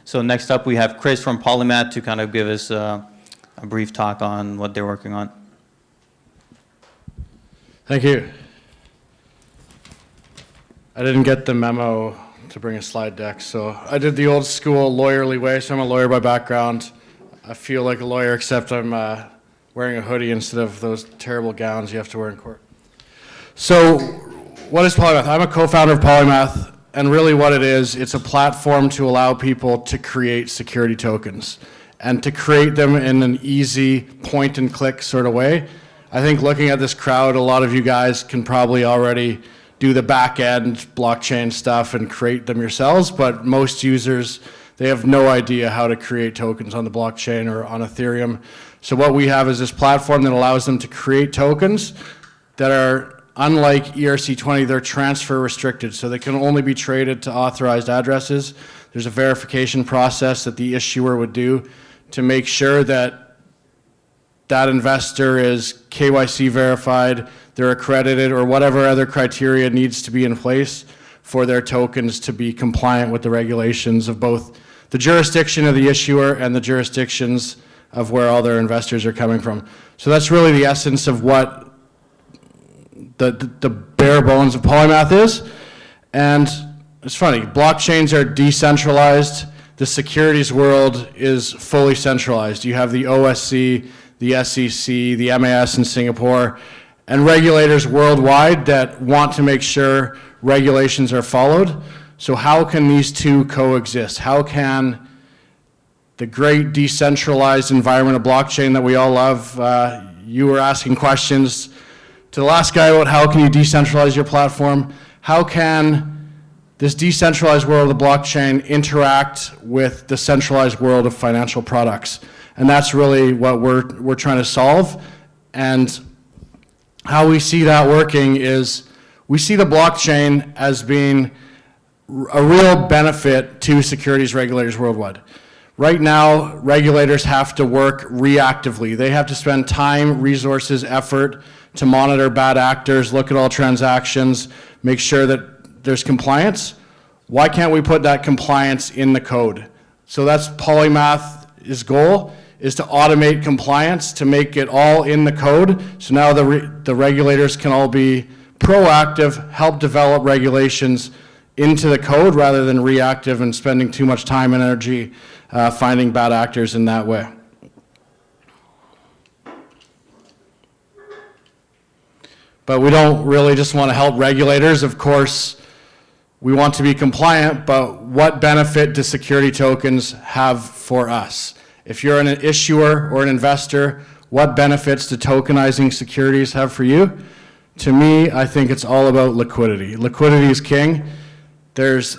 So next up, we have Chris from Polymath to kind of give us a brief talk on what they're working on. Thank you. I didn't get the memo to bring a slide deck, so I did the old school lawyerly way, so I'm a lawyer by background. I feel like a lawyer, except I'm wearing a hoodie instead of those terrible gowns you have to wear in court. So what is Polymath? I'm a co-founder of Polymath, and really what it is, it's a platform to allow people to create security tokens and to create them in an easy point and click sort of way. I think looking at this crowd, a lot of you guys can probably already do the back end blockchain stuff and create them yourselves, but most users, they have no idea how to create tokens on the blockchain or on Ethereum. So what we have is this platform that allows them to create tokens that are, unlike ERC20, they're transfer restricted, so they can only be traded to authorized addresses. There's a verification process that the issuer would do to make sure that that investor is KYC verified, they're accredited, or whatever other criteria needs to be in place for their tokens to be compliant with the regulations of both the jurisdiction of the issuer and the jurisdictions of where all their investors are coming from. So that's really the essence of what the bare bones of Polymath is. And it's funny, blockchains are decentralized. The securities world is fully centralized. You have the OSC, the SEC, the MAS in Singapore, and regulators worldwide that want to make sure regulations are followed. So how can these two coexist? How can the great decentralized environment of blockchain that we all love, you were asking questions to the last guy about how can you decentralize your platform? How can this decentralized world of the blockchain interact with the centralized world of financial products? And that's really what we're trying to solve. And how we see that working is we see the blockchain as being a real benefit to securities regulators worldwide. Right now, regulators have to work reactively. They have to spend time, resources, effort to monitor bad actors, look at all transactions, make sure that there's compliance. Why can't we put that compliance in the code? So that's Polymath's goal, is to automate compliance, to make it all in the code. So now the regulators can all be proactive, help develop regulations into the code rather than reactive and spending too much time and energy finding bad actors in that way. But we don't really just want to help regulators. Of course, we want to be compliant, but what benefit do security tokens have for us? If you're an issuer or an investor, what benefits do tokenizing securities have for you? To me, I think it's all about liquidity. Liquidity is king. There's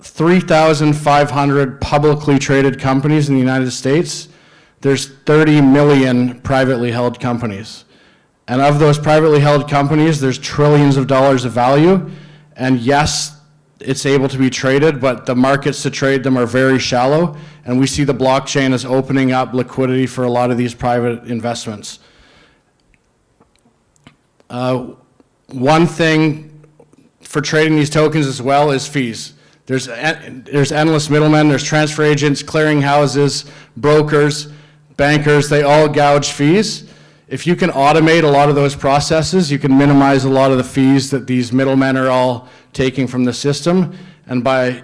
3,500 publicly traded companies in the United States. There's 30 million privately held companies. And of those privately held companies, there's trillions of dollars of value. And yes, it's able to be traded, but the markets to trade them are very shallow. And we see the blockchain as opening up liquidity for a lot of these private investments. One thing for trading these tokens as well is fees. There's endless middlemen, there's transfer agents, clearing houses, brokers, bankers, they all gouge fees. If you can automate a lot of those processes, you can minimize a lot of the fees that these middlemen are all taking from the system. And by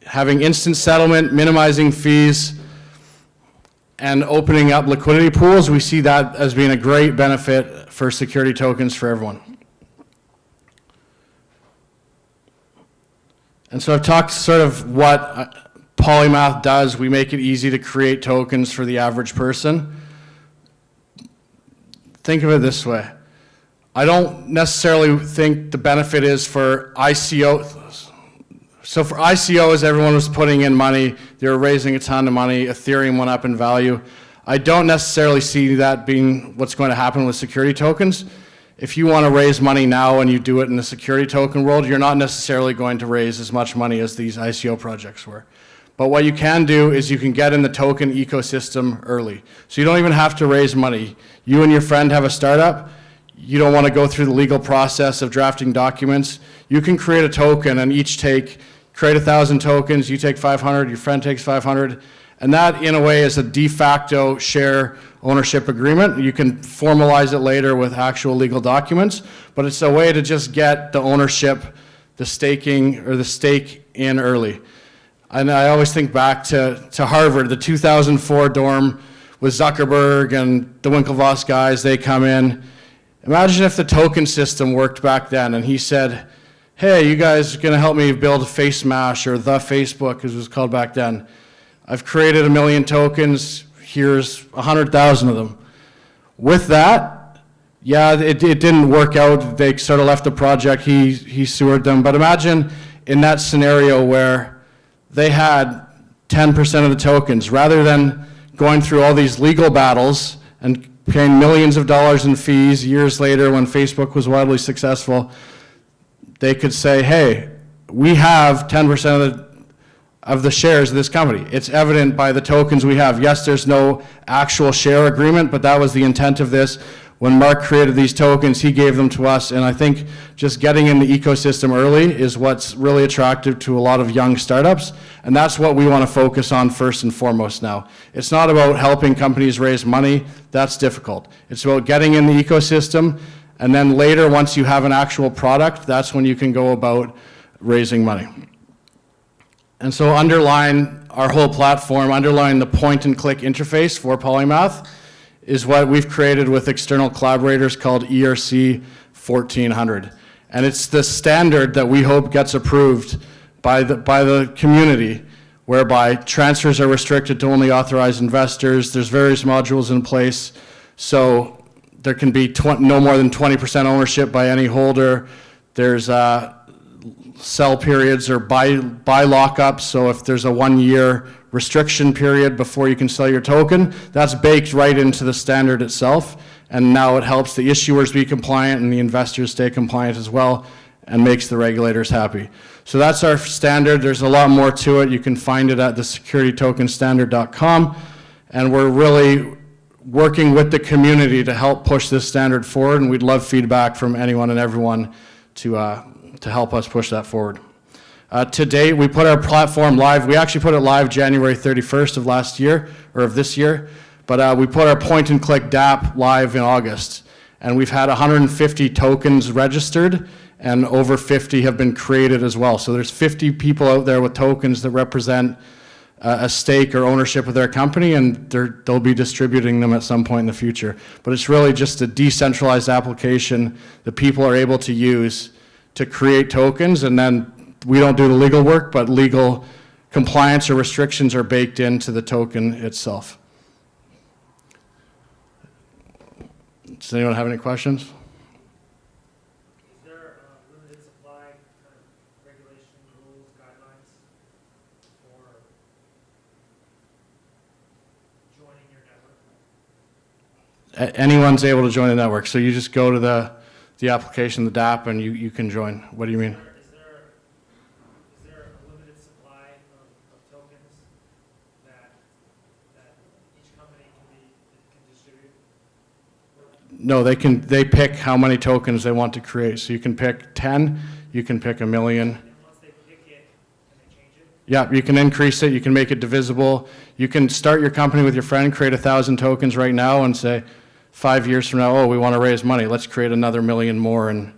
having instant settlement, minimizing fees, and opening up liquidity pools, we see that as being a great benefit for security tokens for everyone. And so I've talked sort of what Polymath does. We make it easy to create tokens for the average person. Think of it this way. I don't necessarily think the benefit is for ICOs. So for ICOs, everyone was putting in money. They were raising a ton of money. Ethereum went up in value. I don't necessarily see that being what's going to happen with security tokens. If you want to raise money now and you do it in the security token world, you're not necessarily going to raise as much money as these ICO projects were. But what you can do is you can get in the token ecosystem early. So you don't even have to raise money. You and your friend have a startup. You don't want to go through the legal process of drafting documents. You can create a token and each take, create 1,000 tokens, you take 500, your friend takes 500, and that in a way is a de facto share ownership agreement. You can formalize it later with actual legal documents, but it's a way to just get the ownership, the staking, or the stake in early. And I always think back to Harvard, the 2004 dorm with Zuckerberg and the Winklevoss guys, they come in. Imagine if the token system worked back then and he said, hey, you guys are gonna help me build FaceMash or the Facebook as it was called back then. I've created 1 million tokens, here's 100,000 of them. With that, yeah, it didn't work out. They sort of left the project, he sewered them. But imagine in that scenario where they had 10% of the tokens, rather than going through all these legal battles and paying millions of dollars in fees years later when Facebook was wildly successful, they could say, hey, we have 10% of the shares of this company. It's evident by the tokens we have. Yes, there's no actual share agreement, but that was the intent of this. When Mark created these tokens, he gave them to us, and I think just getting in the ecosystem early is what's really attractive to a lot of young startups, and that's what we want to focus on first and foremost now. It's not about helping companies raise money. That's difficult. It's about getting in the ecosystem, and then later, once you have an actual product, that's when you can go about raising money. And so underlying our whole platform, underlying the point-and-click interface for Polymath, is what we've created with external collaborators called ERC 1400. And it's the standard that we hope gets approved by the community, whereby transfers are restricted to only authorized investors. There's various modules in place, so there can be no more than 20% ownership by any holder. There's sell periods or buy lockups, so if there's a 1-year restriction period before you can sell your token, that's baked right into the standard itself, and now it helps the issuers be compliant and the investors stay compliant as well, and makes the regulators happy. So that's our standard. There's a lot more to it. You can find it at the securitytokenstandard.com, and we're really working with the community to help push this standard forward, and we'd love feedback from anyone and everyone to help us push that forward. To date, we put our platform live. We actually put it live January 31st of last year, or of this year, but we put our point-and-click DApp live in August, and we've had 150 tokens registered, and over 50 have been created as well. So there's 50 people out there with tokens that represent a stake or ownership of their company, and they'll be distributing them at some point in the future. But it's really just a decentralized application that people are able to use to create tokens, and then we don't do the legal work, but legal compliance or restrictions are baked into the token itself. Does anyone have any questions? Is there a limited supply kind of regulation, rules, guidelines for joining your network? Anyone's able to join the network, so you just go to the application, the DApp, and you can join. What do you mean? Is there a limited supply of tokens that each company can distribute? No, they pick how many tokens they want to create. So you can pick 10, you can pick 1 million. And once they pick it, can they change it? Yeah, you can increase it, you can make it divisible. You can start your company with your friend, create 1,000 tokens right now and say, 5 years from now, oh, we want to raise money. Let's create another 1 million more and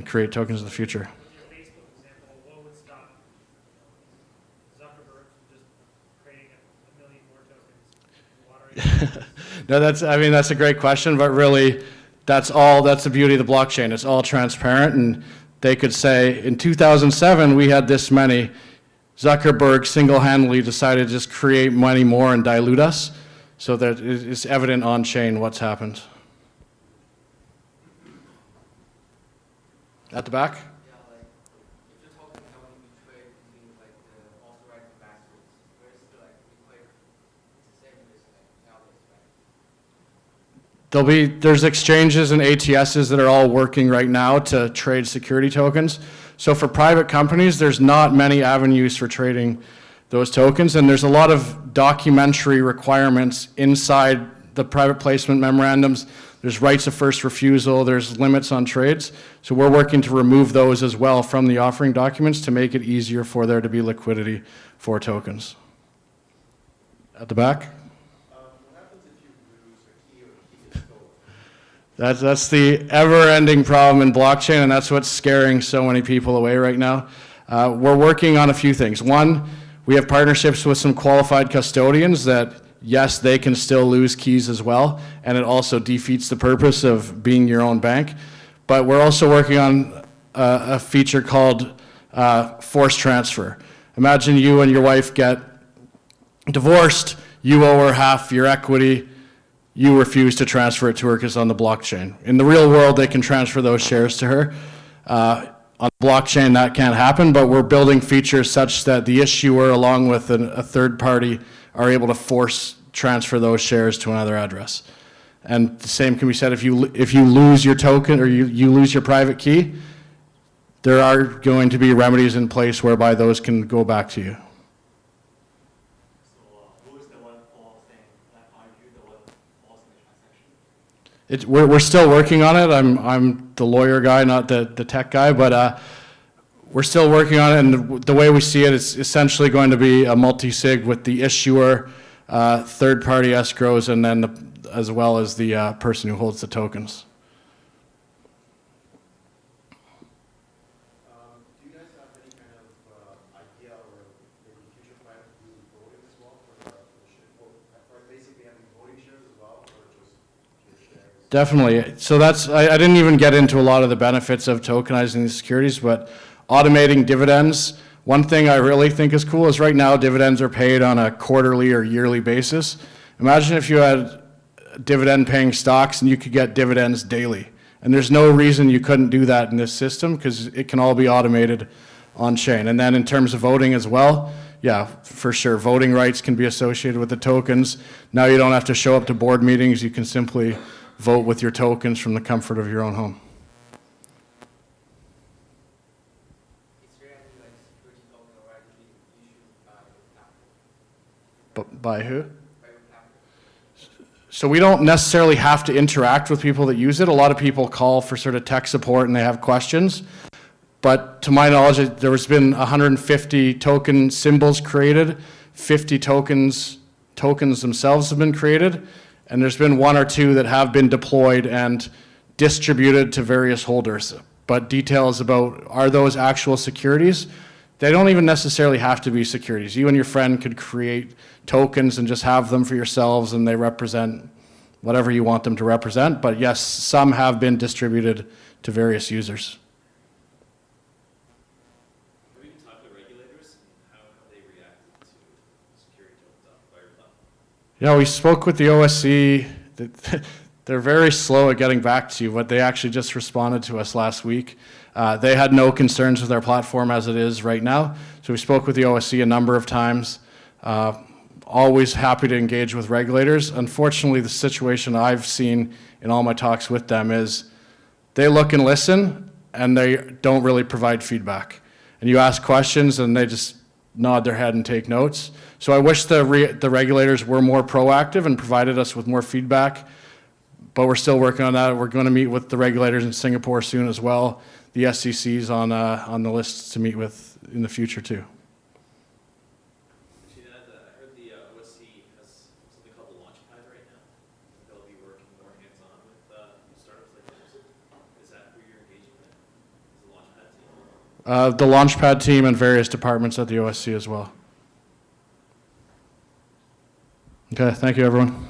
create tokens in the future. With your Facebook example, what would stop Zuckerberg from just creating 1 million more tokens? No, that's a great question, but really, that's the beauty of the blockchain. It's all transparent, and they could say, in 2007, we had this many. Zuckerberg single-handedly decided to just create many more and dilute us, so that it's evident on-chain what's happened. At the back? Yeah, like, if you're talking how we trade between, like, the authorized investors, where's the, like, liquid, it's the same as, like, nowadays, right? There's exchanges and ATSs that are all working right now to trade security tokens. So for private companies, there's not many avenues for trading those tokens, and there's a lot of documentary requirements inside the private placement memorandums There's rights of first refusal, there's limits on trades. So we're working to remove those as well from the offering documents to make it easier for there to be liquidity for tokens. At the back? That's the ever-ending problem in blockchain, and that's what's scaring so many people away right now. We're working on a few things. One, we have partnerships with some qualified custodians that, yes, they can still lose keys as well, and it also defeats the purpose of being your own bank. But we're also working on a feature called forced transfer. Imagine you and your wife get divorced, you owe her half your equity, you refuse to transfer it to her because it's on the blockchain. In the real world, they can transfer those shares to her. On blockchain, that can't happen, but we're building features such that the issuer, along with a third party, are able to force transfer those shares to another address. And the same can be said if you lose your token or you lose your private key, there are going to be remedies in place whereby those can go back to you. We're still working on it. I'm the lawyer guy, not the tech guy, but we're still working on it. And the way we see it, it's essentially going to be a multi-sig with the issuer, third-party escrows, and then as well as the person who holds the tokens. Do you guys have any kind of idea or maybe future plan to do voting as well for or basically having voting shares as well, or just pure shares? Definitely. So I didn't even get into a lot of the benefits of tokenizing these securities, but automating dividends. One thing I really think is cool is right now dividends are paid on a quarterly or yearly basis. Imagine if you had dividend paying stocks and you could get dividends daily. And there's no reason you couldn't do that in this system because it can all be automated on chain. And then in terms of voting as well, yeah, for sure, voting rights can be associated with the tokens. Now you don't have to show up to board meetings, you can simply vote with your tokens from the comfort of your own home. Is there any like security token already issued by the platform? But by who? By your platform? So we don't necessarily have to interact with people that use it. A lot of people call for sort of tech support and they have questions. But to my knowledge, there's been 150 token symbols created, 50 tokens themselves have been created, and there's been one or two that have been deployed and distributed to various holders. But details about are those actual securities, they don't even necessarily have to be securities. You and your friend could create tokens and just have them for yourselves and they represent whatever you want them to represent. But yes, some have been distributed to various users. Have you talked to regulators and how have they reacted to security tokens offered by your platform? Yeah, we spoke with the OSC. They're very slow at getting back to you, but they actually just responded to us last week. They had no concerns with their platform as it is right now. So we spoke with the OSC a number of times. Always happy to engage with regulators. Unfortunately, the situation I've seen in all my talks with them is they look and listen, and they don't really provide feedback. And you ask questions, and they just nod their head and take notes. So I wish the regulators were more proactive and provided us with more feedback, but we're still working on that. We're going to meet with the regulators in Singapore soon as well. The SEC's on the list to meet with in the future too. I heard the OSC has something called the Launchpad right now. They'll be working more hands-on with startups like yours. Is that who you're engaging with? Is the Launchpad team? The Launchpad team and various departments at the OSC as well. Okay, thank you everyone.